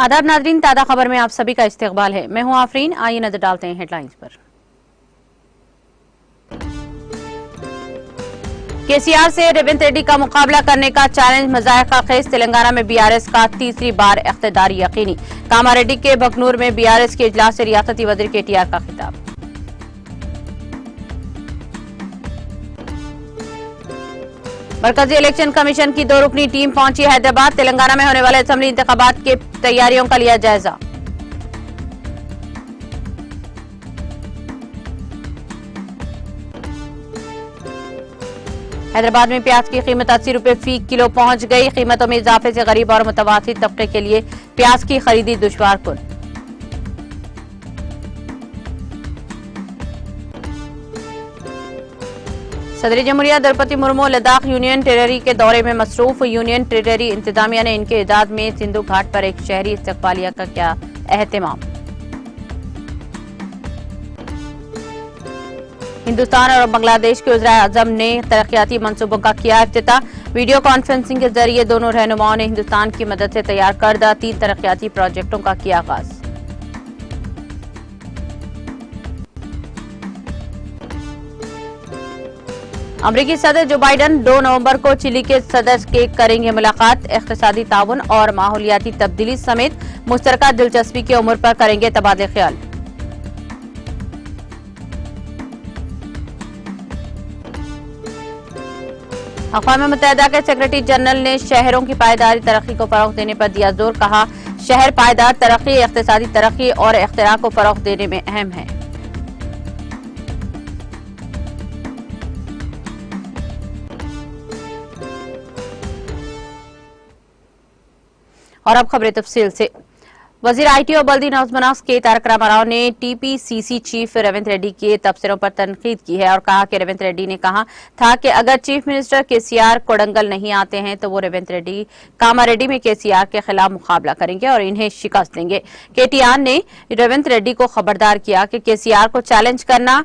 आदाब नाजरीन, ताज़ा खबर में आप सभी का इस्तकबाल है। मैं हूं आफरीन। आइए नजर डालते हैं हेडलाइंस पर। केसीआर से रेवंत रेड्डी का मुकाबला करने का चैलेंज मजायका खेज। तेलंगाना में बीआरएस का तीसरी बार इख्तिदार यकीनी। कामारेड्डी के बकनूर में बीआरएस के इजलास से रियासती वजीर केटीआर का खिताब। मरकजी इलेक्शन कमीशन की 2 रुकनी टीम पहुंची हैदराबाद। तेलंगाना में होने वाले असेंबली इंतखाबात की तैयारियों का लिया जायजा। हैदराबाद में प्याज की कीमत 80 रुपए फी किलो पहुंच गई। कीमतों में इजाफे से गरीब और मुतवासित तबके के लिए प्याज की खरीदी दुश्वार कुन। सदर जमहूरिया द्रौपदी मुर्मू लद्दाख यूनियन टेरिटरी के दौरे में मसरूफ। यूनियन टेरिटरी इंतजामिया ने इनके इदाद में सिंधु घाट पर एक शहरी इस्तकबालिया का किया एहतमाम। हिंदुस्तान और बांग्लादेश के वज़ीर आज़म ने तरक्याती मंसूबों का किया इफ्तिताह। वीडियो कॉन्फ्रेंसिंग के जरिए दोनों रहनुमाओं ने हिंदुस्तान की मदद से तैयार करदा 3 तरक्याती प्रोजेक्टों का किया आगाज। अमरीकी सदर जो बाइडन 2 नवंबर को चिली के सदर के करेंगे मुलाकात। इक़्तिसादी ताउन और माहौलियाती तब्दीली समेत मुश्तरका दिलचस्पी के उमूर पर करेंगे तबादले ख्याल। अक़वाम मुत्तहिदा के सेक्रेटरी जनरल ने शहरों की पायदारी तरक्की को फरोग़ देने पर दिया जोर। कहा, शहर पायदार तरक्की, इक़्तिसादी तरक्की और इख्तिरा को फरोग़ देने में अहम है। और अब खबरें तफसील से। वजीर आईटी और बल्दी नौजवानात के तारक रामाराव ने टीपीसीसी चीफ रेवंत रेड्डी के तबसरों पर तनकीद की है और कहा कि रेवंत रेड्डी ने कहा था कि अगर चीफ मिनिस्टर केसीआर कोडंगल नहीं आते हैं तो वो रेवंत रेड्डी कामारेड्डी में केसीआर के खिलाफ मुकाबला करेंगे और इन्हें शिकस्त देंगे। केटीआर ने रेवंत रेड्डी को खबरदार किया कि केसीआर को चैलेंज करना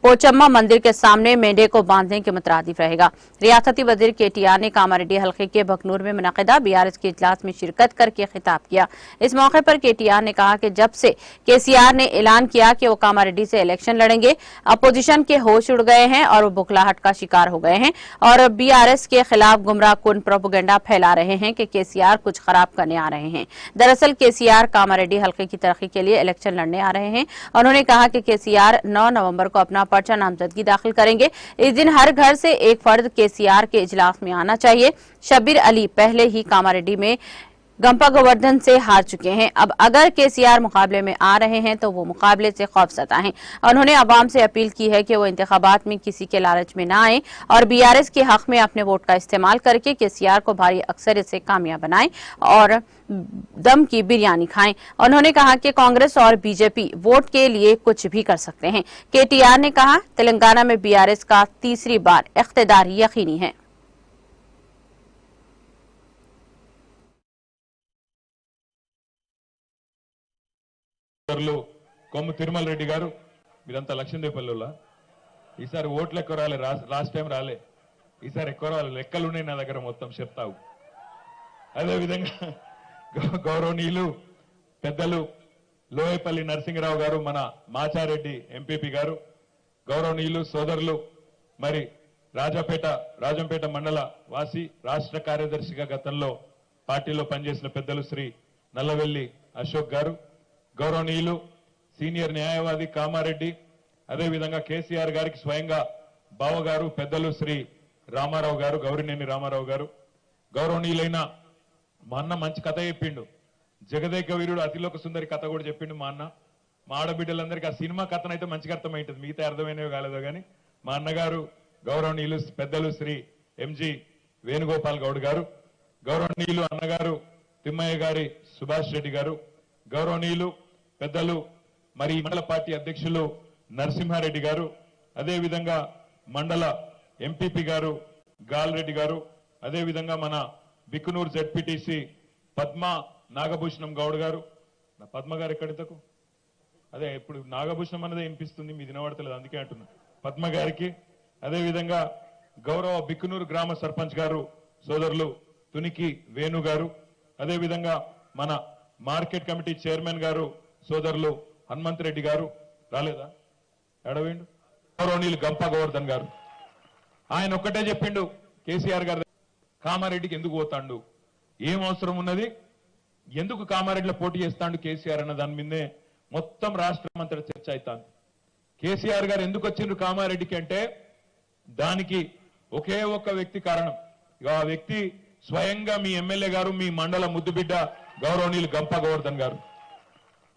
पोचम्मा मंदिर के सामने मेंढे को बांधने के मुतरादिफ रहेगा। रियासती वजीर केटीआर ने कामारेड्डी हल्के के बकनूर में मुनक़िदा बीआरएस के इजलास में शिरकत करके खिताब किया। इस मौके पर केटीआर ने कहा कि जब से केसीआर ने ऐलान किया कि वो कामारेड्डी से इलेक्शन लड़ेंगे, अपोजिशन के होश उड़ गए हैं और वो बुखलाहट का शिकार हो गए हैं और बीआरएस के खिलाफ गुमराह कुन प्रोपेगेंडा फैला रहे हैं कि केसीआर कुछ खराब करने आ रहे हैं। दरअसल केसीआर कामारेड्डी हल्के की तरक्की के लिए इलेक्शन लड़ने आ रहे हैं। उन्होंने कहा कि केसीआर 9 नवंबर को अपना पर्चा नामजदगी दाखिल करेंगे। इस दिन हर घर से एक फर्द केसीआर के इजलास में आना चाहिए। शब्बीर अली पहले ही कामारेड्डी में गंपा गोवर्धन से हार चुके हैं। अब अगर केसीआर मुकाबले में आ रहे हैं तो वो मुकाबले से खौफजदा हैं। उन्होंने अवाम से अपील की है कि वो इंतखाबात में किसी के लालच में न आए और बीआरएस के हक में अपने वोट का इस्तेमाल करके केसीआर को भारी अक्सरियत से कामयाब बनाएं और दम की बिरयानी खाएं। उन्होंने कहा कि कांग्रेस और बीजेपी वोट के लिए कुछ भी कर सकते हैं। केटीआर ने कहा, तेलंगाना में बीआरएस का तीसरी बार इख्तिदार यकीनी है। కొమ్ము తిరుమల రెడ్డి గారు మీరంతా లక్ష్మీదేపల్లిలో ఈసారి ఓట్లు ఎక్కువ రాలే, లాస్ట్ టైం రాలే, ఈసారి ఎక్కువ రాలే, లెక్కలు ఉన్నాయి నా దగ్గర మొత్తం చెప్తావు. అదేవిధంగా గౌరవనీయులు పెద్దలు లోయపల్లి నరసింహరావు గారు, మన మాచారెడ్డి ఎంపీపీ గారు, గౌరవనీయులు సోదరులు మరి రాజంపేట మండల వాసి రాష్ట్ర కార్యదర్శిగా గతంలో పార్టీలో పనిచేసిన పెద్దలు శ్రీ నల్లవెల్లి అశోక్ గారు, గౌరవనీయులు సీనియర్ న్యాయవాది కామారెడ్డి, అదేవిధంగా కేసీఆర్ గారికి స్వయంగా బావగారు పెద్దలు శ్రీ రామారావు గారు, గౌరినేని రామారావు గారు, గౌరవనీయులైన మా అన్న మంచి కథ చెప్పిండు. జగదేక వీరుడు అతిలోక సుందరి కథ కూడా చెప్పిండు మా అన్న. మా ఆడబిడ్డలందరికీ ఆ సినిమా కథనైతే మంచిగా అర్థమైంటుంది, మిగతా అర్థమైనవి కాలేదో కానీ మా అన్నగారు గౌరవనీయులు పెద్దలు శ్రీ ఎంజి వేణుగోపాల్ గౌడ్ గారు, గౌరవనీయులు అన్నగారు తిమ్మయ్య గారి సుభాష్ రెడ్డి గారు, గౌరవనీయులు పెద్దలు మరి మండల పార్టీ అధ్యక్షులు నరసింహారెడ్డి గారు, అదేవిధంగా మండల ఎంపీపీ గారు గాల్రెడ్డి గారు, అదేవిధంగా మన బిక్కునూరు జెడ్పీటీసీ పద్మ నాగభూషణం గౌడ్ గారు. నా పద్మ గారు ఎక్కడితకు అదే ఇప్పుడు నాగభూషణం అన్నదే వినిపిస్తుంది, మీ వినబడతలేదు అందుకే అంటున్నా. పద్మ గారికి, అదేవిధంగా గౌరవ బిక్కునూరు గ్రామ సర్పంచ్ గారు సోదరులు తునికి వేణు గారు, అదేవిధంగా మన మార్కెట్ కమిటీ చైర్మన్ గారు సోదరులు హనుమంత్ రెడ్డి గారు రాలేదా? ఎడవేండు గౌరవనీయులు గంప గోవర్ధన్ గారు. ఆయన ఒక్కటే చెప్పిండు, కేసీఆర్ గారు కామారెడ్డికి ఎందుకు పోతాండు, ఏం అవసరం ఉన్నది, ఎందుకు కామారెడ్డిలో పోటీ చేస్తాడు కేసీఆర్ అన్న దాని మీదే మొత్తం రాష్ట్రం అంతటా చర్చ అవుతాను. కేసీఆర్ గారు ఎందుకు వచ్చిండ్రు కామారెడ్డికి అంటే దానికి ఒకే ఒక్క వ్యక్తి కారణం. ఆ వ్యక్తి స్వయంగా మీ ఎమ్మెల్యే గారు, మీ మండల ముద్దుబిడ్డ గౌరవనీయులు గంప గోవర్ధన్ గారు.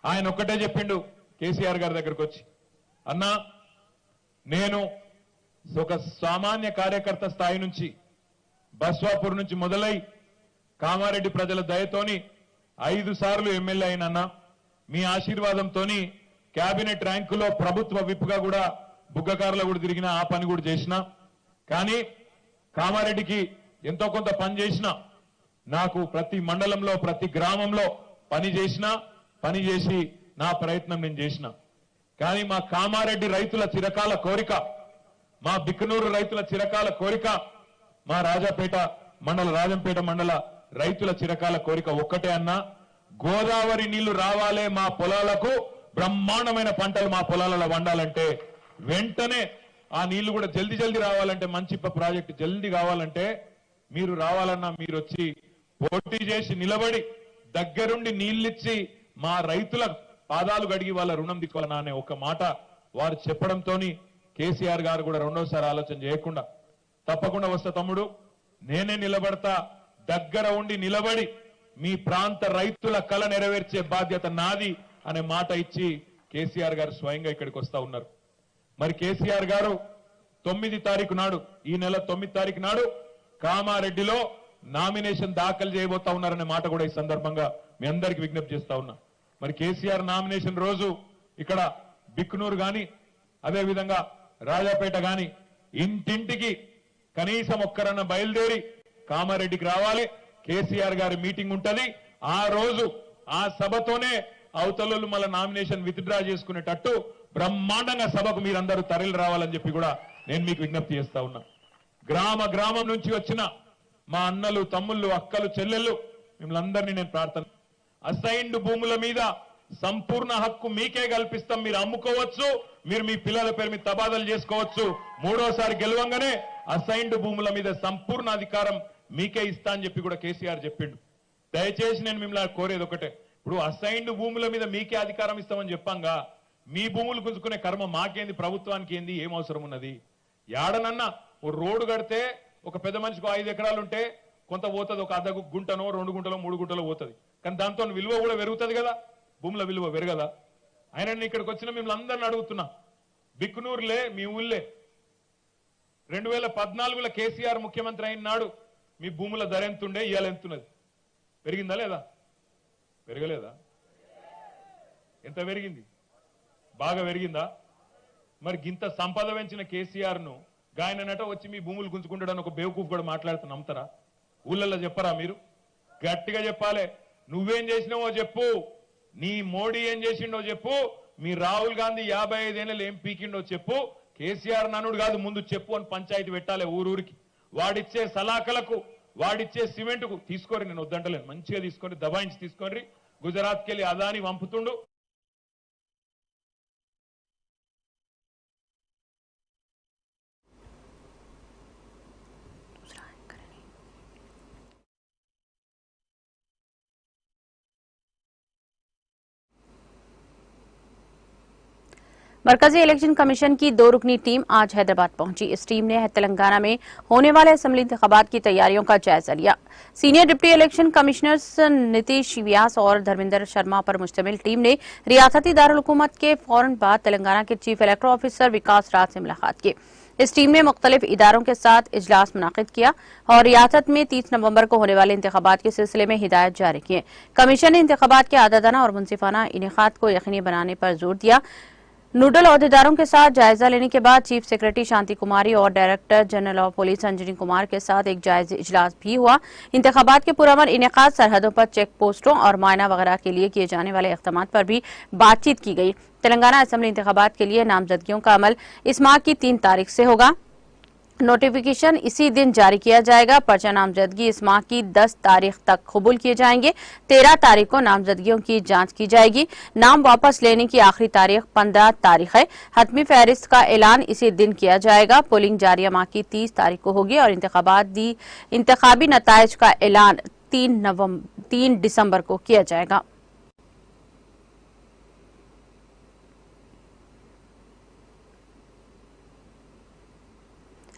ఆయన ఒక్కటే చెప్పిండు కేసీఆర్ గారి దగ్గరకు వచ్చి, అన్నా నేను ఒక సామాన్య కార్యకర్త స్థాయి నుంచి బస్వాపూర్ నుంచి మొదలై కామారెడ్డి ప్రజల దయతోని 5 సార్లు ఎమ్మెల్యే అయినన్నా, మీ ఆశీర్వాదంతోని కేబినెట్ ర్యాంకులో ప్రభుత్వ విప్గా కూడా బుగ్గకారులో కూడా తిరిగిన, ఆ పని కూడా చేసిన. కానీ కామారెడ్డికి ఎంతో కొంత పని చేసిన, నాకు ప్రతి మండలంలో ప్రతి గ్రామంలో పని చేసి నా ప్రయత్నం నేను చేసిన. కానీ మా కామారెడ్డి రైతుల చిరకాల కోరిక, మా బిక్కనూరు రైతుల చిరకాల కోరిక, మా రాజంపేట మండల రైతుల చిరకాల కోరిక ఒక్కటే అన్నా, గోదావరి నీళ్లు రావాలే మా పొలాలకు, బ్రహ్మాండమైన పంటలు మా పొలాలలో వండాలంటే, వెంటనే ఆ నీళ్లు కూడా జల్దీ రావాలంటే, మంచిప్ప ప్రాజెక్టు జల్దీ కావాలంటే మీరు రావాలన్నా, మీరు వచ్చి పోటీ చేసి నిలబడి దగ్గరుండి నీళ్ళిచ్చి మా రైతుల పాదాలు గడిగి వాళ్ళ రుణం తీసుకోవాలన్నా అనే ఒక మాట వారు చెప్పడంతోని కేసీఆర్ గారు కూడా రెండోసారి ఆలోచన చేయకుండా తప్పకుండా వస్తా తమ్ముడు, నేనే నిలబడతా, దగ్గర ఉండి నిలబడి మీ ప్రాంత రైతుల కళ నెరవేర్చే బాధ్యత నాది అనే మాట ఇచ్చి కేసీఆర్ గారు స్వయంగా ఇక్కడికి వస్తా ఉన్నారు. మరి కేసీఆర్ గారు 9 తారీఖు నాడు, ఈ నెల 9 తారీఖు నాడు కామారెడ్డిలో నామినేషన్ దాఖలు చేయబోతా ఉన్నారనే మాట కూడా ఈ సందర్భంగా మీ అందరికీ విజ్ఞప్తి చేస్తా ఉన్నా. మరి కేసీఆర్ నామినేషన్ రోజు ఇక్కడ బిక్కునూరు గాని, అదేవిధంగా రాజాపేట గాని ఇంటింటికి కనీసం ఒక్కరన్నా బయలుదేరి కామారెడ్డికి రావాలి. కేసీఆర్ గారి మీటింగ్ ఉంటది. ఆ రోజు ఆ సభతోనే అవతలలు మళ్ళీ నామినేషన్ విత్డ్రా చేసుకునేటట్టు బ్రహ్మాండంగా సభకు మీరందరూ తరలి రావాలని చెప్పి కూడా నేను మీకు విజ్ఞప్తి చేస్తా ఉన్నా. గ్రామం నుంచి వచ్చిన మా అన్నలు, తమ్ముళ్ళు, అక్కలు, చెల్లెళ్ళు మిమ్మల్ని నేను ప్రార్థన, అసైన్డ్ భూముల మీద సంపూర్ణ హక్కు మీకే కల్పిస్తాం. మీరు అమ్ముకోవచ్చు, మీరు మీ పిల్లల పేరు మీద తబాదలు చేసుకోవచ్చు. 3వసారి గెలవంగానే అసైన్డ్ భూముల మీద సంపూర్ణ అధికారం మీకే ఇస్తా అని చెప్పి కూడా కేసీఆర్ చెప్పిండు. దయచేసి నేను మిమ్మల్ని కోరేది ఒకటే, ఇప్పుడు అసైన్డ్ భూముల మీద మీకే అధికారం ఇస్తామని చెప్పంగా, మీ భూములు గుంజుకునే కర్మ మాకేంది, ప్రభుత్వానికి ఏంది, ఏం అవసరం ఉన్నది? ఏడనన్నా ఓ రోడ్డు కడితే ఒక పెద్ద మనిషికి 5 ఎకరాలు ఉంటే కొంత పోతుంది, ఒక అర్ధ గుంటనో 2 గుంటలో 3 గుంటలో పోతుంది. కానీ దాంతో విలువ కూడా పెరుగుతుంది కదా, భూముల విలువ పెరగదా? ఆయన నేను ఇక్కడికి వచ్చిన మిమ్మల్ని అందరిని అడుగుతున్నా, బిక్కునూరులే మీ ఊళ్ళే 2014లో కేసీఆర్ ముఖ్యమంత్రి అయిన నాడు మీ భూముల ధర ఎంతుండే, ఇవాళ ఎంతున్నది? పెరిగిందా లేదా? పెరగలేదా? ఎంత పెరిగింది? బాగా పెరిగిందా? మరి గింత సంపద పెంచిన కేసీఆర్ ను గాయనట వచ్చి మీ భూములు గుంజుకుంటాడని ఒక బేవకూఫ్ కూడా మాట్లాడుతూ నమ్ముతారా? ఊళ్ళల్లో చెప్పరా? మీరు గట్టిగా చెప్పాలి. నువ్వేం చేసినావో చెప్పు, నీ మోడీ ఏం చేసిండో చెప్పు, మీ రాహుల్ గాంధీ 55 ఏళ్ళు ఏం పీకిండో చెప్పు. కేసీఆర్ నన్నుడు కాదు, ముందు చెప్పు అని పంచాయతీ పెట్టాలి ఊరూరికి. వాడిచ్చే సలాకలకు, వాడిచ్చే సిమెంట్కు తీసుకోరి, నేను వద్దంటలేను, మంచిగా తీసుకొని దబాయించి తీసుకొని గుజరాత్కి వెళ్ళి అదాని పంపుతుండు. मरकजी इलेक्शन कमीशन की 2 रुकनी टीम आज हैदराबाद पहुंची। इस टीम ने तेलंगाना में होने वाले असेंबली इंतखाबात की तैयारियों का जायजा लिया। Senior deputy election commissioners Nitish Vyas और धर्मेंद्र शर्मा पर मुश्तमिल टीम ने रियासती दारुल हुकूमत के फौरन बाद तेलंगाना के चीफ इलेक्टोरल ऑफिसर विकास राज से मुलाकात की। इस टीम ने मुख्तलिफ इदारों के साथ इजलास मुनाकिद किया और रियासत में 30 नवंबर को होने वाले इंतखाबात के सिलसिले में हिदायत जारी किए। कमीशन ने इंतखाबात के आज़ादाना और मुनसिफाना इनेकाद को यकीनी बनाने पर जोर दिया। नोडल अहदेदारों के साथ जायजा लेने के बाद चीफ सेक्रेटरी शांति कुमारी और director general of police Anjani Kumar के साथ एक जायजा इजलास भी हुआ। इंतखाबात के पुरअमन इनेकाद, सरहदों पर चेक पोस्टों और मायना वगैरह के लिए किए जाने वाले इक़दामात पर भी बातचीत की गई। तेलंगाना असेंबली इंतखाबात के लिए नामजदगियों का अमल इस माह की 3 तारीख से होगा। नोटिफिकेशन इसी दिन जारी किया जाएगा। पर्चा नामजदगी इस माह की 10 तारीख तक कबूल किए जाएंगे। 13 तारीख को नामजदगियों की जांच की जाएगी। नाम वापस लेने की आखिरी तारीख 15 तारीख है। हतमी फहरिस्त का ऐलान इसी दिन किया जाएगा। पोलिंग जारिया माह की 30 तारीख को होगी और इंतखाबी नताइज का ऐलान 3 दिसंबर को किया जाएगा।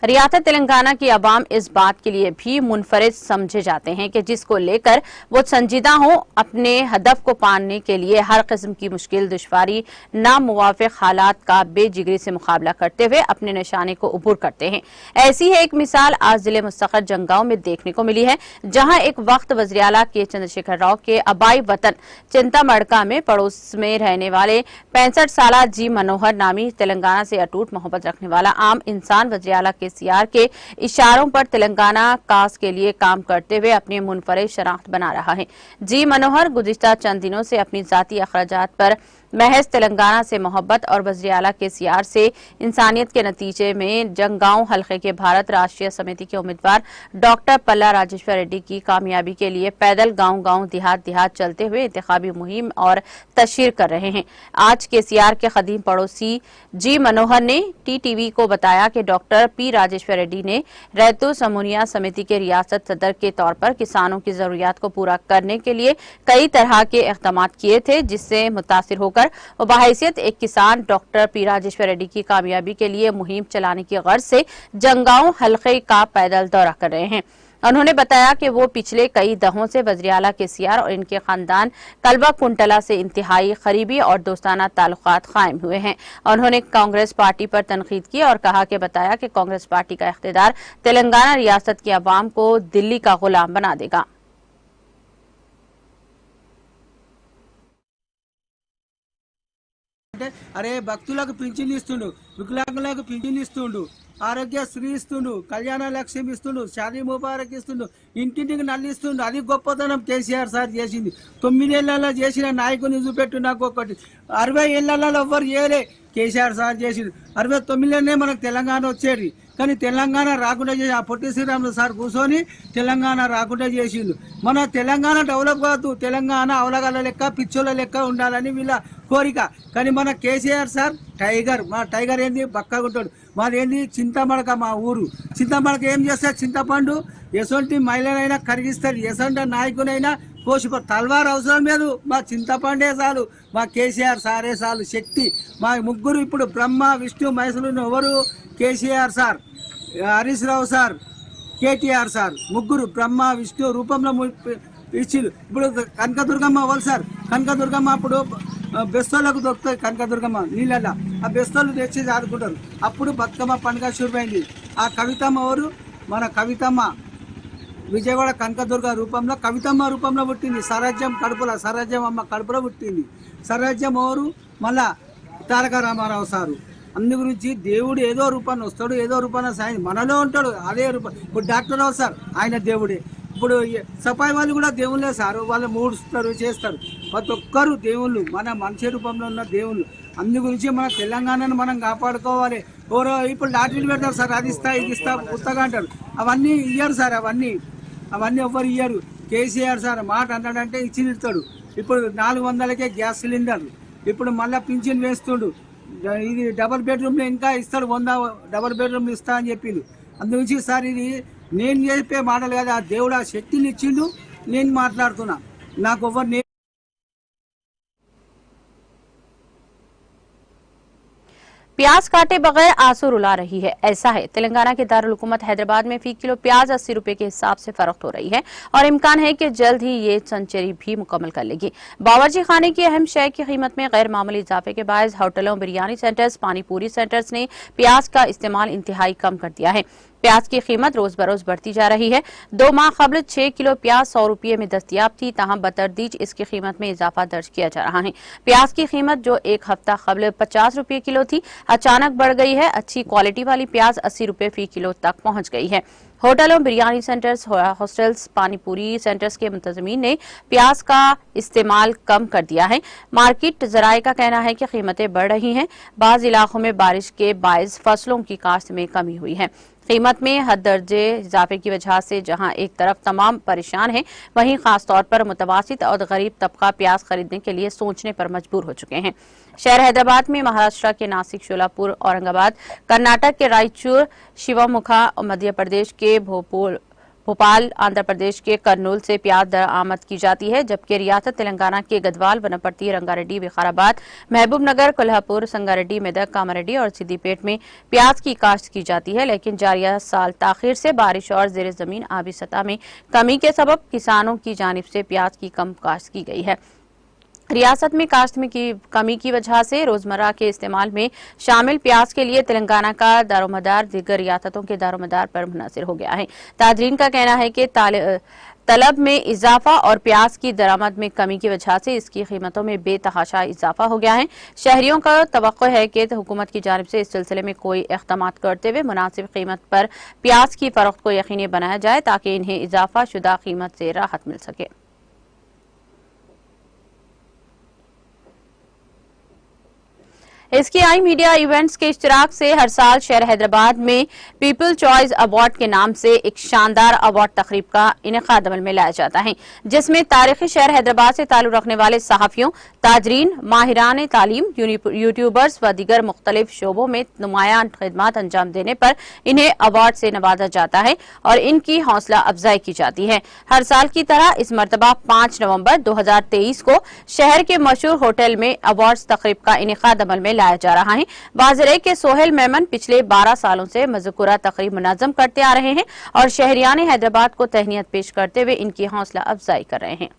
रियासत तेलंगाना की आवाम इस बात के लिए भी मुनफरिद समझे जाते हैं कि जिसको लेकर वो संजीदा हो, अपने हदफ को पाने के लिए हर किस्म की मुश्किल दुश्वारी नामुवाफिक हालात का बेजिगरी से मुकाबला करते हुए अपने निशाने को उबूर करते हैं। ऐसी है एक मिसाल आज जिले मुस्तखर जंगांव में देखने को मिली है, जहां एक वक्त वज़ीर आला के चंद्रशेखर राव के आबाई वतन चिंतामड़का में पड़ोस में रहने वाले 65 साल जी मनोहर नामी तेलंगाना से अटूट मोहब्बत रखने वाला आम इंसान वज़ीर आला केसीआर के इशारों पर तेलंगाना काज के लिए काम करते हुए अपनी मुनफरिद शनाख्त बना रहा है। जी मनोहर गुज़िश्ता चंद दिनों से अपनी जाती अखराजात पर महज तेलंगाना से मोहब्बत और वज़ीर आला केसीआर से इंसानियत के नतीजे में जंगांव हल्के के भारत राष्ट्रीय समिति के उम्मीदवार डॉक्टर पल्ला राजेश्वर रेड्डी की कामयाबी के लिए पैदल गांव-गांव देहात चलते हुए इंतखाबी मुहिम और तशहीर कर रहे हैं। आज केसीआर के कदीम पड़ोसी जी मनोहर ने टीटीवी को बताया कि डॉक्टर पी राजेश्वर रेड्डी ने रैतु समूनिया समिति के रियासत सदर के तौर पर किसानों की जरूरियात को पूरा करने के लिए कई तरह के इक़दाम किए थे, जिससे मुतासिर होकर वो बहैसियत एक किसान डॉक्टर पी राजेश्वर रेड्डी की कामयाबी के लिए मुहिम चलाने की गर्ज से जंगांव हल्के का पैदल दौरा कर रहे हैं। उन्होंने बताया कि वो पिछले कई दहों से वज़ीर आला केसीआर और इनके खानदान कलवा कुंटला से इंतहाई करीबी और दोस्ताना ताल्लुकात कायम हुए हैं। उन्होंने कांग्रेस पार्टी पर तनकीद की और बताया कि कांग्रेस पार्टी का इख्तियार तेलंगाना रियासत की आवाम को दिल्ली का गुलाम बना देगा। అరే భక్తులకు పింఛన్ ఇస్తుండు, వికలాంగులకు పింఛన్ ఇస్తుండు, ఆరోగ్యశ్రీ ఇస్తుండు, కళ్యాణ లక్ష్యం ఇస్తుండు, షాదీ ముబారక్ ఇస్తుండు, ఇంటింటికి నల్లిస్తుండు. అది గొప్పతనం కేసీఆర్ సార్ చేసింది. 9 ఏళ్లలో చేసిన నాయకుని చూపెట్టు నాకు ఒకటి. 60 ఏళ్లలో ఎవ్వరు చేయలే, కేసీఆర్ సార్ చేసిండు. 69లోనే మనకు తెలంగాణ వచ్చేది, కానీ తెలంగాణ రాకుండా చేసి ఆ పొట్టి శ్రీరాములు సార్ కూర్చొని తెలంగాణ రాకుండా చేసిండు. మన తెలంగాణ డెవలప్ కాదు, తెలంగాణ అవలగాల లెక్క పిచ్చోళ్ళ లెక్క ఉండాలని వీళ్ళ కోరిక. కానీ మన కేసీఆర్ సార్ టైగర్, మా టైగర్ ఏంది బక్కగుంటాడు. మాదేంది చింతమడక, మా ఊరు చింతమడక. ఏం చేస్తారు? చింతపండు ఎసొంటి మహిళనైనా కరిగిస్తారు, ఎసొంటి నాయకునైనా కోసిపో. తల్వార్ అవసరం లేదు, మా చింతపండే చాలు, మా కేసీఆర్ సారే చాలు శక్తి. మా ముగ్గురు ఇప్పుడు బ్రహ్మ విష్ణు మహేశ్వరులు ఎవరు? KCR sir, Harish Rao sir, KTR sir, ముగ్గురు బ్రహ్మ విష్ణు రూపంలో ఇచ్చిళ్ళు. ఇప్పుడు కనకదుర్గమ్మ వాళ్ళు సార్, కనకదుర్గమ్మ అప్పుడు బెస్తోళ్ళకు దొరుకుతాయి, కనకదుర్గమ్మ నీళ్ళల్లో ఆ బెస్తోళ్ళు తెచ్చి ఆడుకుంటారు. అప్పుడు బతుకమ్మ పండుగ శురువైంది. ఆ కవితమ్మ ఎవరు? మన కవితమ్మ విజయవాడ కనకదుర్గ రూపంలో, కవితమ్మ రూపంలో పుట్టింది. స్వరాజ్యం కడుపులో, స్వరాజ్యం అమ్మ కడుపులో పుట్టింది. స్వరాజ్యం ఎవరు? మళ్ళా తారక రామారావు సారు. అందు గురించి దేవుడు ఏదో రూపాన్ని వస్తాడు, ఏదో రూపాన్ని సాయం మనలో ఉంటాడు, అదే రూపం. ఇప్పుడు డాక్టర్ రావు సార్, ఆయన దేవుడే. ఇప్పుడు సఫాయి వాళ్ళు కూడా దేవుళ్ళే సార్, వాళ్ళు మూడుస్తారు, చేస్తారు. ప్రతి ఒక్కరు దేవుళ్ళు, మన మనిషి రూపంలో ఉన్న దేవుళ్ళు. అందు గురించి మన తెలంగాణను మనం కాపాడుకోవాలి. ఎవరో ఇప్పుడు లాటరీలు పెడతారు సార్, అది ఇస్తా ఇది ఇస్తా పుస్తకం అంటారు, అవన్నీ ఇయ్యరు సార్, అవన్నీ ఎవ్వరు ఇయ్యరు. కేసీఆర్ సార్ మాట అన్నాడంటే ఇచ్చి ఇస్తాడు. ఇప్పుడు 400కే గ్యాస్ సిలిండర్, ఇప్పుడు మళ్ళీ పింఛన్ వేస్తుండు. ఇది డబుల్ బెడ్రూమ్లో ఇంకా ఇస్తాడు, 100 డబుల్ బెడ్రూమ్లు ఇస్తా అని చెప్పిండు. అందుగురించి సార్ ఇది నేను చెప్పే మాటలు కాదు, ఆ దేవుడు ఆ శక్తిని ఇచ్చిండు. నేను మాట్లాడుతున్నా, నాకు ఎవరు प्याज काटे बगैर आंसू रुला रही है। ऐसा है तेलंगाना के दारुल हुकूमत हैदराबाद में फी किलो प्याज 80 रुपए के हिसाब से फरोख्त हो रही है और इम्कान है कि जल्द ही ये सेंचुरी भी मुकम्मल कर लेगी। बावर्ची खाने की अहम शय की कीमत में गैर मामूली इजाफे के बायस होटलों, बिरयानी सेंटर्स, पानीपुरी सेंटर्स ने प्याज का इस्तेमाल इंतहाई कम कर दिया है। प्याज की कीमत रोज बरोज बढ़ती जा रही है। 2 माह कबल 6 किलो प्याज 100 रुपये में दस्तयाब थी, तहम बतरदीज इसकी कीमत में इजाफा दर्ज किया जा रहा है। प्याज की कीमत जो एक हफ्ता कबल 50 रुपये किलो थी, अचानक बढ़ गई है। अच्छी क्वालिटी वाली प्याज 80 रुपये फी किलो तक पहुंच गई है। होटलों, biryani centres, hostels, panipuri centres के मुंतजमीन ने प्याज का इस्तेमाल कम कर दिया है। मार्केट जराये का कहना है कि कीमतें बढ़ रही हैं। बाज इलाकों में बारिश के बायस फसलों की काश्त में कमी हुई है। कीमत में हद दर्जे इजाफे की वजह से जहां एक तरफ तमाम परेशान हैं, वहीं खासतौर पर मुतवासित और गरीब तबका प्याज खरीदने के लिए सोचने पर मजबूर हो चुके हैं। शहर हैदराबाद में महाराष्ट्र के नासिक, शोलापुर, औरंगाबाद, कर्नाटक के रायचूर, शिवमुखा, मध्य प्रदेश के भोपाल, आंध्र प्रदेश के कर्नूल से प्याज दरामद की जाती है, जबकि रियासत तेलंगाना के गदवाल, वनपर्ती, रंगारेड्डी, विकाराबाद, महबूबनगर, कोल्हापुर, संगारेड्डी, मेदक, कामारेड्डी और सिद्दीपेट में प्याज की काश्त की जाती है। लेकिन जारिया साल ताखिर से बारिश और जेर जमीन आबी सतह में कमी के सबब किसानों की जानिब से प्याज की कम काश्त की गई है। रियासत में काश्त में कमी की वजह से रोजमर्रा के इस्तेमाल में शामिल प्याज के लिए तेलंगाना का दारोमदार दीगर रियासतों के दारोमदार पर मुनहसर हो गया है। ताजरीन का कहना है कि तलब में इजाफा और प्याज की दरामद में कमी की वजह से इसकी कीमतों में बेतहाशा इजाफा हो गया है। शहरियों का तवक्को है कि हुकूमत की जानिब से इस सिलसिले में कोई इक़दाम करते हुए मुनासिब कीमत पर प्याज की फरोख्त को यकीनी बनाया जाए ताकि इन्हें इजाफा शुदा कीमत से राहत मिल सके। इसकी आई मीडिया इवेंट्स के इश्तिराक से हर साल शहर हैदराबाद में पीपल चॉइस अवार्ड के नाम से एक शानदार अवार्ड तकरीब का इनेकाद अमल में लाया जाता है, जिसमें तारीखी शहर हैदराबाद से ताल्लुक रखने वाले सहाफियों, ताजरीन, माहिरान तालीम, यूट्यूबर्स व दीगर मुख्तलिफ शोबों में नुमायां खिदमत अंजाम देने पर इन्हें अवार्ड से नवाजा जाता है और इनकी हौसला अफजाई की जाती है। हर साल की तरह इस मरतबा 5 नवंबर 2023 को शहर के मशहूर होटल में अवार्ड तकरीब का इनेकाद अमल में लाया जा रहा है। बाज़रे के सोहेल मेमन पिछले 12 सालों से मज़कूरा तकरीब मुनज़्ज़म करते आ रहे हैं और शहरियान हैदराबाद को तहनीत पेश करते हुए इनकी हौसला अफजाई कर रहे हैं।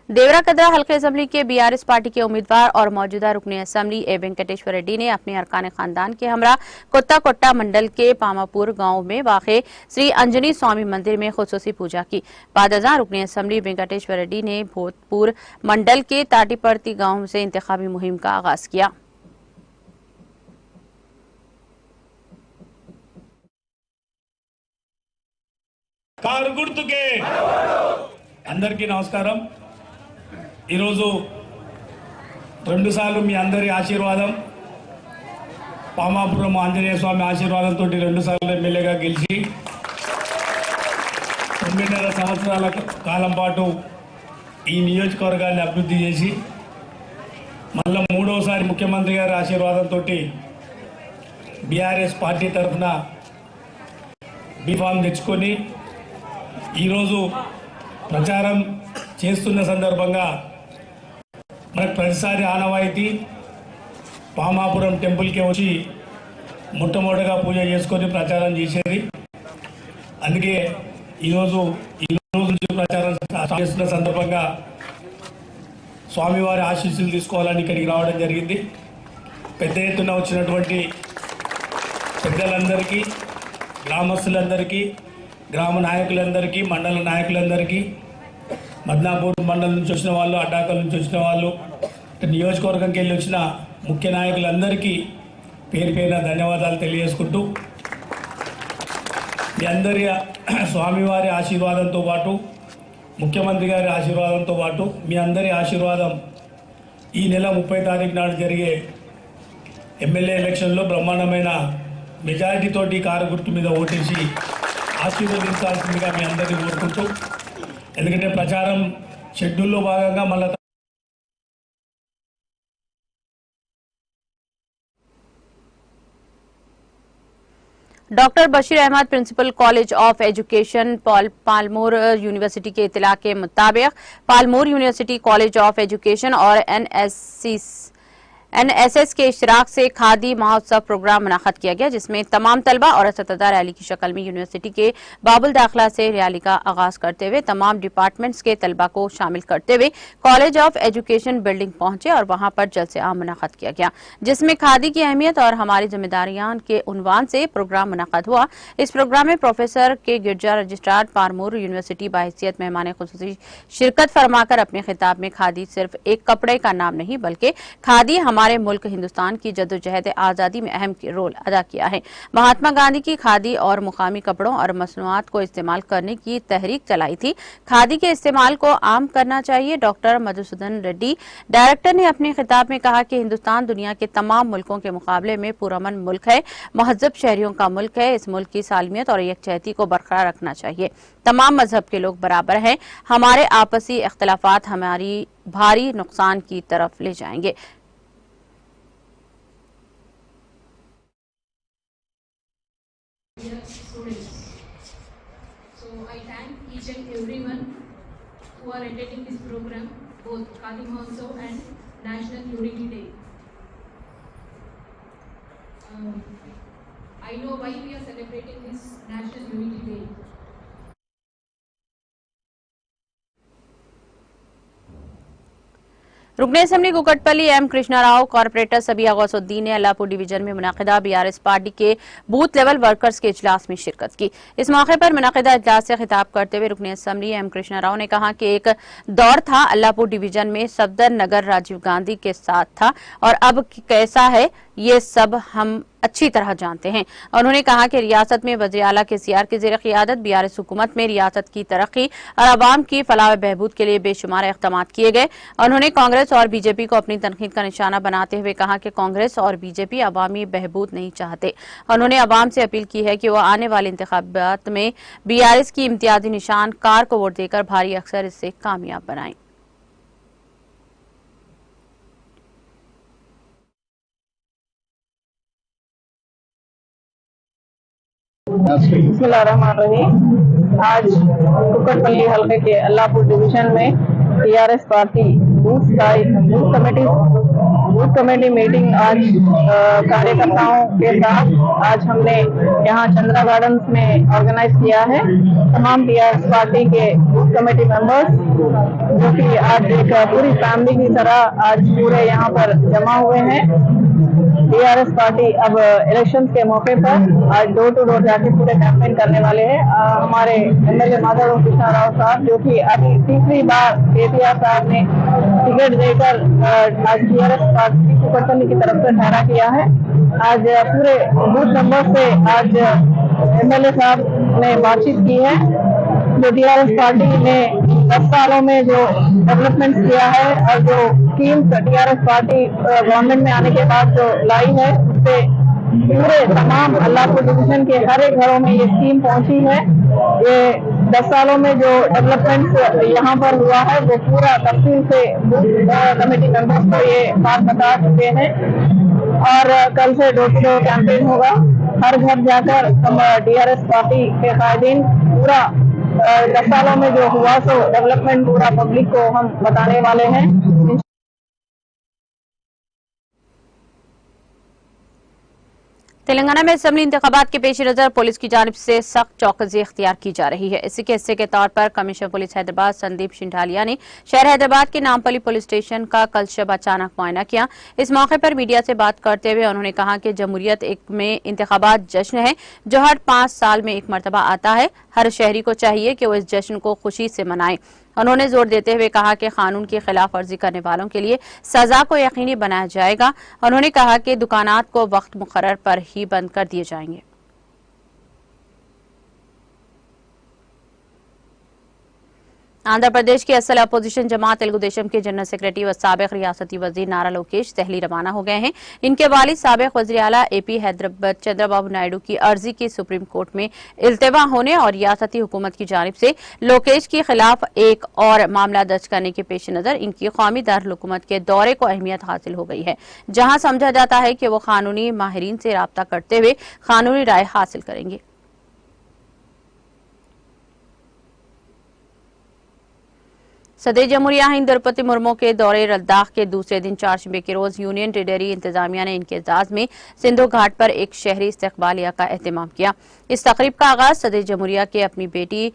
देवरा कदरा हल्के असेंबली के बीआरएस पार्टी के उम्मीदवार और मौजूदा रुकने असेंबली ए वेंकटेश्वर रेड्डी ने अपने अरकान खानदान के हमरा कोत्ता मंडल के पामापुर गांव में वाक़े श्री अंजनी स्वामी मंदिर में खुसूसी पूजा की। बाद अज़ां रुकने असेंबली वेंकटेश्वर रेड्डी ने भोतपुर मंडल के ताटीपर्ती गांव से इंतखाबी मुहिम का आगाज किया। కారు గుర్తుకే అందరికీ నమస్కారం। ఈరోజు రెండుసార్లు మీ అందరి ఆశీర్వాదం, పామాపురం ఆంజనేయ స్వామి ఆశీర్వాదంతో రెండుసార్లు ఎమ్మెల్యేగా గెలిచి 9.5 సంవత్సరాల కాలం పాటు ఈ నియోజకవర్గాన్ని అభివృద్ధి చేసి మళ్ళీ మూడోసారి ముఖ్యమంత్రి గారి ఆశీర్వాదంతో బీఆర్ఎస్ పార్టీ తరఫున బీఫామ్ తెచ్చుకొని ఈరోజు ప్రచారం చేస్తున్న సందర్భంగా మనకు ప్రతిసారి ఆనవాయితీ పామాపురం టెంపుల్కి వచ్చి మొట్టమొదటిగా పూజ చేసుకొని ప్రచారం చేసేది। అందుకే ఈరోజు నుంచి ప్రచారం చేస్తున్న సందర్భంగా స్వామివారి ఆశీస్సులు తీసుకోవాలని ఇక్కడికి రావడం జరిగింది। పెద్ద ఎత్తున వచ్చినటువంటి పెద్దలందరికీ, గ్రామస్తులందరికీ, గ్రామ నాయకులందరికీ, మండల నాయకులందరికీ, మద్నాపూర్ మండలం నుంచి వచ్చిన వాళ్ళు, అడ్డాకల్ నుంచి వచ్చిన వాళ్ళు, నియోజకవర్గంకి వెళ్ళి వచ్చిన ముఖ్య నాయకులందరికీ పేరు పేరున ధన్యవాదాలు తెలియజేసుకుంటూ మీ అందరి స్వామివారి ఆశీర్వాదంతో పాటు, ముఖ్యమంత్రి గారి ఆశీర్వాదంతో పాటు మీ అందరి ఆశీర్వాదం ఈ నెల 30 తారీఖు నాడు జరిగే ఎమ్మెల్యే ఎలక్షన్లో బ్రహ్మాండమైన మెజారిటీతోటి కారు గుర్తు మీద ఓటేసి ఆశీర్వదించాల్సిందిగా మీ అందరినీ కోరుకుంటూ, ఎందుకంటే ప్రచారం షెడ్యూల్లో భాగంగా మళ్ళీ doctor Bashir Ahmed principal college of education Palamuru university के इत्तला के मुताबिक Palamuru university college of education और एनएसएस के इश्तिराक से खादी महोत्सव प्रोग्राम मुनाक़द किया गया, जिसमें तमाम तलबा और असतिज़ा रैली की शक्ल में यूनिवर्सिटी के बाबुल दाखिला से रैली का आगाज करते हुए तमाम डिपार्टमेंट्स के तलबा को शामिल करते हुए कॉलेज ऑफ एजुकेशन बिल्डिंग पहुंचे और वहां पर जलसे आम मुनाक़द किया गया, जिसमें खादी की अहमियत और हमारी जिम्मेदारियां के उन्वान से प्रोग्राम मुनाक़द हुआ। इस प्रोग्राम में प्रोफेसर के गिरजा रजिस्ट्रार पालमोर यूनिवर्सिटी बाहैसियत मेहमान खुसूसी शिरकत फरमाकर अपने खिताब में खादी सिर्फ एक कपड़े का नाम नहीं बल्कि खादी हमारे हमारे मुल्क हिंदुस्तान की जद्दोजहद आजादी में अहम रोल अदा किया है। महात्मा गांधी की खादी और मुकामी कपड़ों और मसनूआत को इस्तेमाल करने की तहरीक चलाई थी। खादी के इस्तेमाल को आम करना चाहिए। डॉक्टर मधुसूदन रेड्डी डायरेक्टर ने अपने खिताब में कहा कि हिंदुस्तान दुनिया के तमाम मुल्कों के मुकाबले में पुरअमन मुल्क है, महजब शहरियों का मुल्क है। इस मुल्क की सालमियत और यकजहती को बरकरार रखना चाहिए। तमाम मजहब के लोग बराबर हैं। हमारे आपसी इख्तलाफात हमारी भारी नुकसान की तरफ ले जाएंगे। So I thank each and everyone who are attending this program, both Khadi Mahotsav and National Unity Day. I know why we are celebrating this National Unity Day. रुकने assembly Kukatpally M Krishna Rao corporator Sabiya Gousuddin ने Allapur division में मुनाकिदा BRS party के booth level workers के इजलास में शिरकत की। इस मौके पर मुनाकिदा इजलास से खिताब करते हुए रुकने असेंबली एम कृष्णा राव ने कहा कि एक दौर था अल्लाहपुर डिवीजन में सफदर नगर राजीव गांधी के साथ था और अब कैसा है ये सब हम अच्छी तरह जानते हैं। उन्होंने कहा कि रियासत में वज़ीर आला केसीआर की ज़ेर क़ियादत बीआरएस हुकूमत में रियासत की तरक्की और आवाम की फलाह बहबूद के लिए बेशुमार इक़दामात किए गए। उन्होंने कांग्रेस और बीजेपी को अपनी तनकीद का निशाना बनाते हुए कहा कि कांग्रेस और बीजेपी अवामी बहबूद नहीं चाहते। उन्होंने अवाम से अपील की है कि वो आने वाले इंतखाबात में बीआरएस की इम्तियाजी निशान कार को वोट देकर भारी अक्सर इससे कामयाब बनाएं। बिस्मिल्लाहिर्रहमानिर्रहीम। आज कुकटपल्ली हल्के के अल्लाहपुर डिवीजन में TRS party booth committee meeting आज कार्यकर्ताओं के साथ आज हमने यहाँ चंद्रा गार्डन्स में ऑर्गेनाइज किया है। तमाम टीआरएस पार्टी के बूथ कमेटी मेंबर्स जो कि आज एक पूरी फैमिली की तरह आज पूरे यहाँ पर जमा हुए हैं। टीआरएस पार्टी अब इलेक्शन के मौके पर आज डोर टू डोर जाके पूरे कैंपेन करने वाले हैं। हमारे एमएलए माधव कृष्णा राव साहब जो कि अभी तीसरी बार केसीआर साहब ने टिकट देकर आज टीआरएस पार्टी कुकटपल्ली की तरफ से ठहरा किया है। आज पूरे बूथ नंबर से आज एमएलए साहब ने बातचीत की है। जो टीआरएस पार्टी ने 10 सालों में जो डेवलपमेंट किया है और जो स्कीम्स टीआरएस पार्टी गवर्नमेंट में आने के बाद जो लाई है उससे पूरे तमाम अल्लाहपुर डिवीजन के हर एक घरों में ये स्कीम पहुंची है। ये 10 सालों में जो डेवलपमेंट यहाँ पर हुआ है वो पूरा तफसील से कमेटी मेंबर्स को ये बात बता चुके हैं और कल से डोर टू डोर कैंपेन होगा। हर घर जाकर हम टीआरएस पार्टी के कायदीन पूरा 10 सालों में जो हुआ सो डेवलपमेंट पूरा पब्लिक को हम बताने वाले हैं। तेलंगाना में असेंबली इंतखाबात के पेश नजर पुलिस की जानिब से सख्त चौकसी इख्तियार की जा रही है। इसी के हिस्से के तौर पर कमिश्नर पुलिस हैदराबाद संदीप शिंठालिया ने शहर हैदराबाद के नामपल्ली पुलिस स्टेशन का कल शब अचानक मुआयना किया। इस मौके पर मीडिया से बात करते हुए उन्होंने कहा कि जमहूरियत एक में इंतखाबात जश्न है जो हर 5 साल में एक मरतबा आता है। हर शहरी को चाहिए कि वो इस जश्न को खुशी से मनाए। उन्होंने जोर देते हुए कहा कि कानून की खिलाफ वर्जी करने वालों के लिए सजा को यकीनी बनाया जाएगा। उन्होंने कहा कि दुकानात को वक्त मुकर्रर पर ही बंद कर दिए जाएंगे। आंध्र प्रदेश की असल अपोजिशन जमात तेलुगुदेशम के जनरल सेक्रेटरी व साबिक रियासती वजीर नारा लोकेश दहली रवाना हो गए हैं। इनके वालिद साबिक वजीर आला एपी हैदराबाद चंद्रबाबू नायडू की अर्जी की सुप्रीम कोर्ट में इल्तिवा होने और रियासती हुकूमत की जानिब से लोकेश के खिलाफ एक और मामला दर्ज करने के पेश नजर इनकी कौमी दारुल-हुकूमत के दौरे को अहमियत हासिल हो गई है, जहां समझा जाता है कि वो कानूनी माहिरीन से राब्ता करते हुए कानूनी राय हासिल करेंगे। सदर जमहूरिया हिंद द्रौपदी मुर्मू के दौरे लद्दाख के दूसरे दिन चारशंबे के रोज यूनियन टेरिटरी इंतजामिया ने इनके एजाज में सिंधु घाट पर एक शहरी इस्तकबालिया का एहतमाम किया। इस तकरीब का आगाज सदर जमहूरिया के अपनी बेटी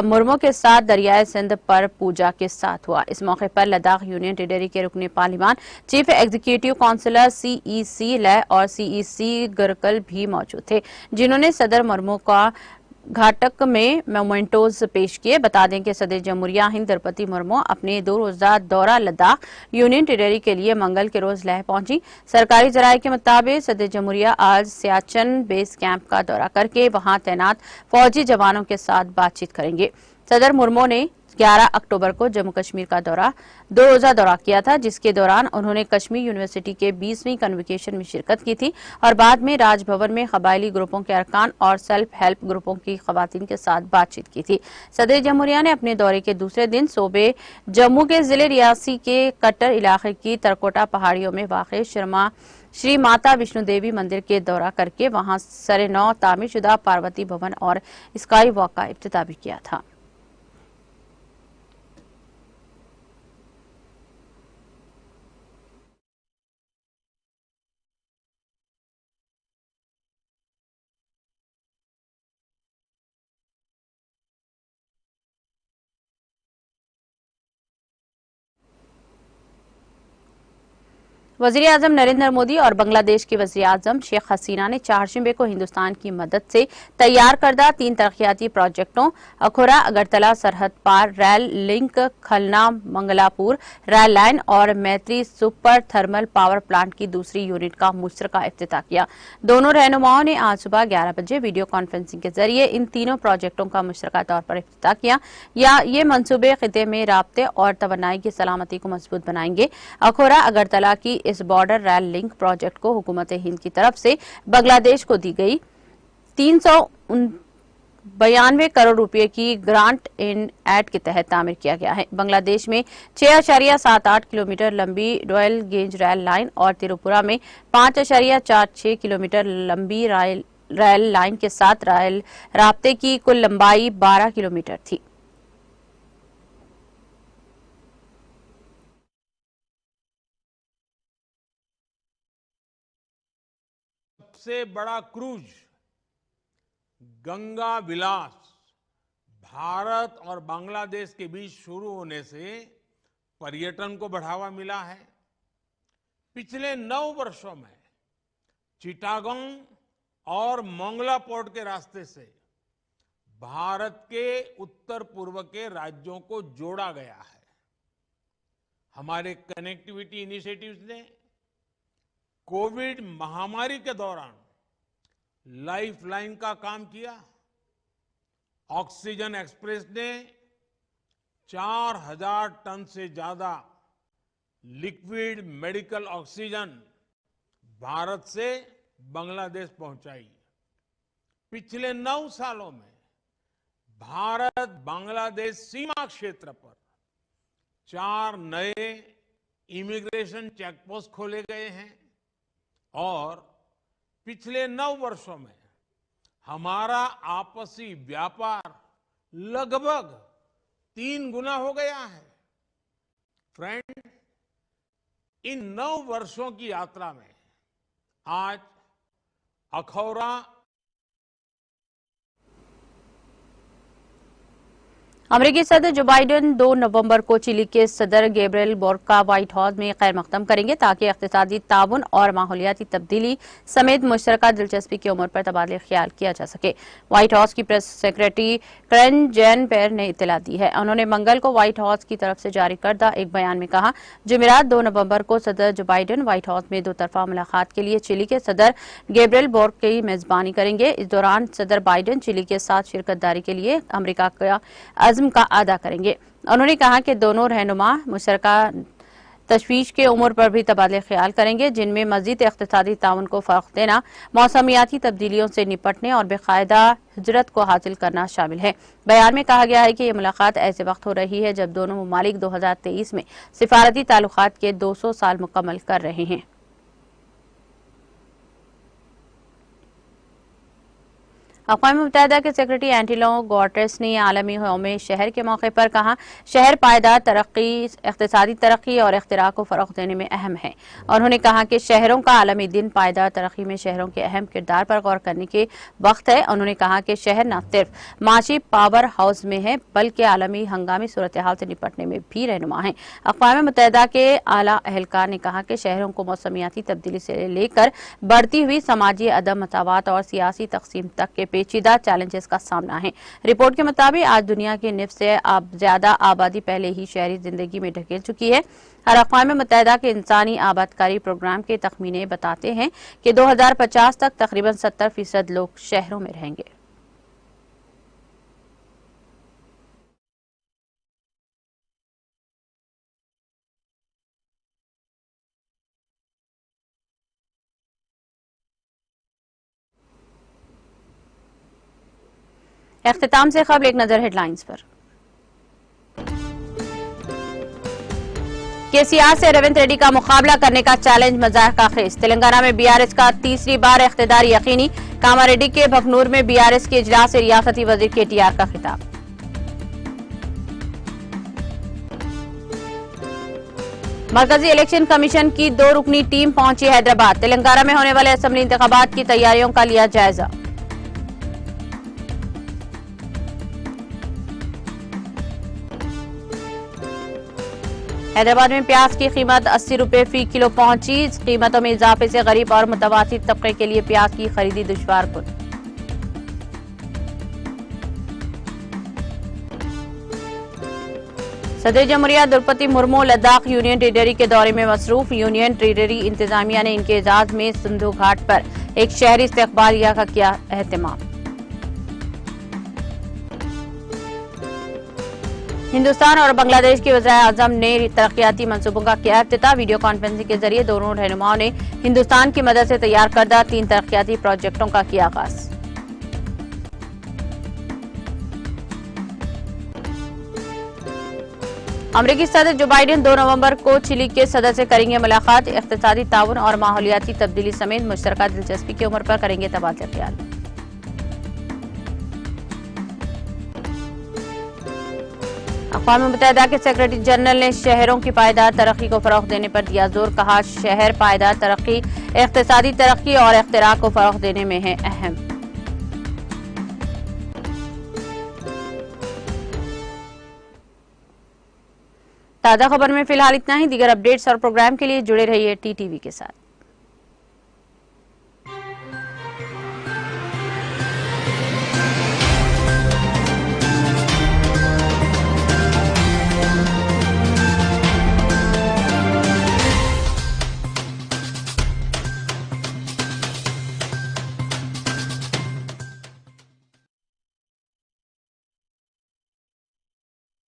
मुर्मू के साथ दरियाए सिंध पर पूजा के साथ हुआ। इस मौके पर लद्दाख यूनियन टेरिटरी के रुकने parliament chief executive councillor CEC लय और सीईसी गरकल भी मौजूद थे, जिन्होंने सदर मुर्मू का घाटक में मोमेंटोज पेश किए। बता दें कि सदर जमहूरिया हिंद द्रौपदी मुर्मू अपने 2 रोजा दौरा लद्दाख यूनियन टेरिटरी के लिए मंगल के रोज लेह पहुंची। सरकारी जराये के मुताबिक सदर जमहूरिया आज सियाचिन बेस कैंप का दौरा करके वहां तैनात फौजी जवानों के साथ बातचीत करेंगे। सदर मुर्मू ने 11 अक्टूबर को जम्मू कश्मीर का 2 रोजा दौरा किया था, जिसके दौरान उन्होंने कश्मीर यूनिवर्सिटी के 20वीं कन्वोकेशन में शिरकत की थी और बाद में राजभवन में कबायली ग्रुपों के अरकान और सेल्फ हेल्प ग्रुपों की खवातीन के साथ बातचीत की थी। सदर जमहूरिया ने अपने दौरे के दूसरे दिन सूबे जम्मू के जिले रियासी के कट्टर इलाके की तरकोटा पहाड़ियों में वाक़ श्री माता विष्णु देवी मंदिर के दौरा करके वहां सरे-नौ तामीरशुदा पार्वती भवन और स्काई वॉक का इफ्तिताह भी किया था। वज़ीर आज़म नरेंद्र मोदी और बांग्लादेश की वज़ीर आज़म शेख हसीना ने चारशंबे को हिंदुस्तान की मदद से तैयार करदा 3 तरक्याती प्रोजेक्टों अखोरा अगरतला सरहद पार rail link, Khulna Mangalapur rail line और Maitri super thermal power plant की दूसरी यूनिट का मुश्तरका इफ्तिताह किया। दोनों रहनुमाओं ने आज सुबह 11 बजे वीडियो कॉन्फ्रेंसिंग के जरिए इन तीनों प्रोजेक्टों का मुश्तरका तौर पर इफ्तिताह किया। ये मंसूबे खिते में राब्ते और तवन्नाई की सलामती को मजबूत बनाएंगे। अखोरा अगरतला की इस बॉर्डर रेल लिंक प्रोजेक्ट को हुकूमत हिंद की तरफ से बांग्लादेश को दी गई 392 करोड़ रुपए की ग्रांट इन एड के तहत तामीर किया गया है। बांग्लादेश में 6.78 किलोमीटर लंबी रॉयल गेज रेल लाइन और त्रिपुरा में 5.46 किलोमीटर लंबी रेल लाइन के साथ रेल राब्ते की कुल लंबाई 12 किलोमीटर थी। सबसे बड़ा क्रूज गंगा विलास भारत और बांग्लादेश के बीच शुरू होने से पर्यटन को बढ़ावा मिला है। पिछले 9 वर्षों में चिटागोंग और मोंगला पोर्ट के रास्ते से भारत के उत्तर पूर्व के राज्यों को जोड़ा गया है। हमारे कनेक्टिविटी इनिशिएटिव्स ने कोविड महामारी के दौरान लाइफलाइन का काम किया। ऑक्सीजन एक्सप्रेस ने 4000 टन से ज्यादा लिक्विड मेडिकल ऑक्सीजन भारत से बांग्लादेश पहुंचाई। पिछले 9 सालों में भारत बांग्लादेश सीमा क्षेत्र पर 4 नए इमिग्रेशन चेकपोस्ट खोले गए हैं और पिछले 9 वर्षों में हमारा आपसी व्यापार लगभग 3 गुना हो गया है। फ्रेंड, इन 9 वर्षों की यात्रा में आज अखौरा अमेरिकी सदर जो बाइडेन 2 नवंबर को चिली के सदर गैब्रियल बोर्क का व्हाइट हाउस में खैर मकदम करेंगे ताकि इक्तिसादी ताउन और माहौलियाती तब्दीली समेत मुश्तरका दिलचस्पी की उम्र पर तबादला ख्याल किया जा सके। व्हाइट हाउस की press secretary Karine Jean Pierre ने इत्तला दी है। उन्होंने मंगल को व्हाइट हाउस की तरफ से जारी करदा एक बयान में कहा, जुमेरात 2 नवंबर को सदर जो बाइडेन व्हाइट हाउस में 2 तरफा मुलाकात के लिए चिली के सदर गैब्रियल बोर्क की मेजबानी करेंगे। इस दौरान सदर बाइडेन चिली के साथ शिरकतदारी के लिए अमेरिका का का अदा करेंगे। उन्होंने कहा कि दोनों रहनुमा मुश्तरका तशवीश के उमूर पर भी तबादले ख्याल करेंगे, जिनमें मजीद इक्तिसादी ताउन को फरोग देना, मौसमियाती तब्दीलियों से निपटने और बेकायदा हिजरत को हासिल करना शामिल है। बयान में कहा गया है कि यह मुलाकात ऐसे वक्त हो रही है जब दोनों ममालिक 2023 में सिफारती ताल्लुकात के 200 साल मुकम्मल कर रहे हैं। अक़वाम मुत्तहिदा के सेक्रेटरी एंटोनियो गुटेरेस ने आलमी यौम शहर के मौके पर कहा, शहर पायदार तरक्की, इक़्तिसादी तरक्की और इख्तिरा को फ़रोग़ देने में अहम है। उन्होंने कहा कि शहरों का आलमी दिन पायदार तरक्की में शहरों के अहम किरदार पर गौर करने के वक्त है। उन्होंने कहा कि शहर न सिर्फ माशी पावर हाउस में है बल्कि आलमी हंगामी सूरत हाल से निपटने में भी रहनुमा है। अक़वाम मुत्तहिदा के आला एहलकार ने कहा कि शहरों को मौसमियाती तब्दीली से लेकर बढ़ती हुई समाजी अदम मसावत और सियासी तकसीम तक के पेचीदा चैलेंजेस का सामना है। रिपोर्ट के मुताबिक आज दुनिया की निफ्ट से अब ज्यादा आबादी पहले ही शहरी जिंदगी में ढकेल चुकी है। अक़वाम मुत्तहिदा के इंसानी आबादकारी प्रोग्राम के तखमीने बताते हैं कि 2050 तक तकरीबन 70% लोग शहरों में रहेंगे। इख्तिताम से खबर एक नजर हेडलाइंस पर। केसीआर से रेवंत रेड्डी का मुकाबला करने का चैलेंज मजाक का खेज। तेलंगाना में बीआरएस का तीसरी बार इख्तिदार यकीनी। कामारेड्डी के भगनूर में बीआरएस के इजलास से रियासती वजीर केटीआर का खिताब। मरकजी इलेक्शन कमीशन की 2 रुकनी टीम पहुंची हैदराबाद। तेलंगाना में होने वाले असेंबली इंतखाबात की तैयारियों का लिया जायजा। हैदराबाद में प्याज की कीमत 80 रुपए फी किलो पहुंची। कीमतों में इजाफे से गरीब और मुतवासित तबके के लिए प्याज की खरीदी दुश्वारकुन। सदर जमहूरिया द्रौपदी मुर्मू लद्दाख यूनियन टेरिटरी के दौरे में मसरूफ। यूनियन टेरिटरी इंतजामिया ने इनके एजाज में सिंधु घाट पर एक शहरी इस्तकबालिया का किया एहतमाम। हिंदुस्तान और बांग्लादेश के वज़ीर-ए-आज़म ने तरक्याती मंसूबों का किया इफ्तिताह। वीडियो कॉन्फ्रेंसिंग के जरिए दोनों रहनुमाओं ने हिंदुस्तान की मदद से तैयार करदा 3 तरक्याती प्रोजेक्टों का किया आगाज। अमरीकी सदर जो बाइडेन 2 नवंबर को चिली के सदर से करेंगे मुलाकात। इक़्तिसादी ताउन और माहौलियाती तब्दीली समेत मुश्तरका दिलचस्पी की उम्र पर करेंगे तबादला ख्याल। अक़वाम मुत्तहिदा के सेक्रेटरी जनरल ने शहरों की पायदार तरक्की को फरोग़ देने पर दिया जोर। कहा, शहर पायदार तरक्की, इक़्तिसादी तरक्की और इख्तिराअ को फरोग़ देने में है अहम। ताज़ा खबर में फिलहाल इतना ही। दीगर अपडेट्स और प्रोग्राम के लिए जुड़े रहिए टीटीवी के साथ।